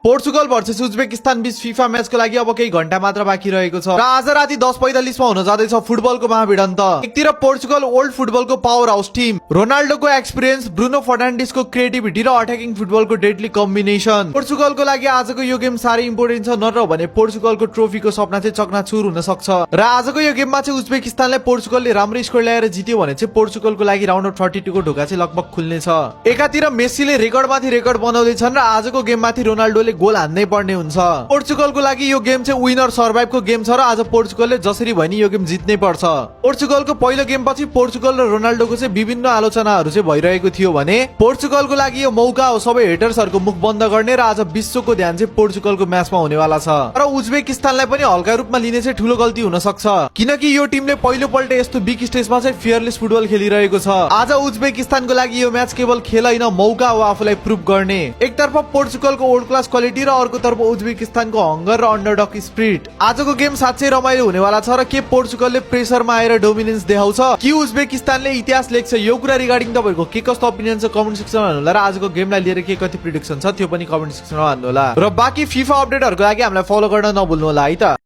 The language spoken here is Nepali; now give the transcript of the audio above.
पोर्चुगल भर्सेस उज्बेकिस्तान बीच फिफा म्याचको लागि अब केही घण्टा मात्र बाँकी रहेको छ र आज राति 10:45 मा हुन जाँदैछ फुटबलको महाभिडन्त। एकतिर पोर्चुगल ओल्ड फुटबलको पावर हाउस टिम, रोनाल्डोको एक्सपिरियन्स, ब्रुनो फर्नान्डिसको क्रिएटिभिटी र अट्याकिङ फुटबलको डेडली कम्बिनेसन। पोर्चुगलको लागि आजको यो गेम साह्रै इम्पोर्टेन्ट छ, नत्र भने पोर्चुगलको ट्रोफीको सपना चाहिँ चकनाचुर हुन सक्छ। र आजको यो गेममा चाहिँ उज्बेकिस्तानले पोर्चुगलले राम्रो स्कोर ल्याएर जित्यो भने चाहिँ पोर्चुगलको लागि राउन्ड अफ 32 को ढोका चाहिँ लगभग खुल्नेछ। एकातिर मेस्सीले रेकर्डमाथि रेकर्ड बनाउँदैछन् र आजको गेममाथि रोनाल्डोले गोल हान्नै पर्ने हुन्छ। पोर्चुगलको लागि यो गेम चाहिँ विनर सर्भाइभको गेम छ र आज पोर्चुगलले जसरी भए नि यो गेम जित्नै पर्छ। पोर्चुगलको पहिलो गेम पछि पोर्चुगल र रोनाल्डोको चाहिँ विभिन्न आलोचनाहरू चाहिँ भइरहेको थियो भने पोर्चुगलको लागि यो मौका हो सबै हेटर्सहरूको मुख बन्द गर्ने र आज विश्वको ध्यान चाहिँ पोर्चुगलको म्याचमा हुनेवाला छ। र उज्बेकिस्तानलाई पनि हल्का रूपमा लिने चाहिँ ठूलो गल्ती हुन सक्छ, किनकि यो टिमले पहिलो पल्ट यस्तो बिग स्टेजमा चाहिँ फियरलेस फुटबल खेलिरहेको छ। आज उज्बेकिस्तानको लागि यो म्याच केवल खेल होइन, मौका हो आफूलाई प्रुभ गर्ने। एकतर्फ पोर्चुगलको वर्ल्ड क्लास क्वालिटी र अर्कोतर्फ उज्बेकिस्तानको हंगर र अन्डरडग स्पिरिट। आजको गेम साँच्चै रमाइलो हुनेवाला छ र के पोर्चुगलले प्रेसरमा आएर डोमिनेन्स देखाउँछ कि उज्बेकिस्तानले इतिहास लेख्छ? यो कुरा रिगार्डिङ तपाईहरुको के कस्तो ओपिनियन छ कमेन्ट सेक्सनमा भन्नु होला र आजको गेमलाई लिएर के कति प्रिडिक्सन छ त्यो पनि कमेन्ट सेक्सनमा भन्नु होला। र बाँकी फिफा अपडेटहरुको लागि हामीलाई फलो गर्न नभुल्नु होला है त।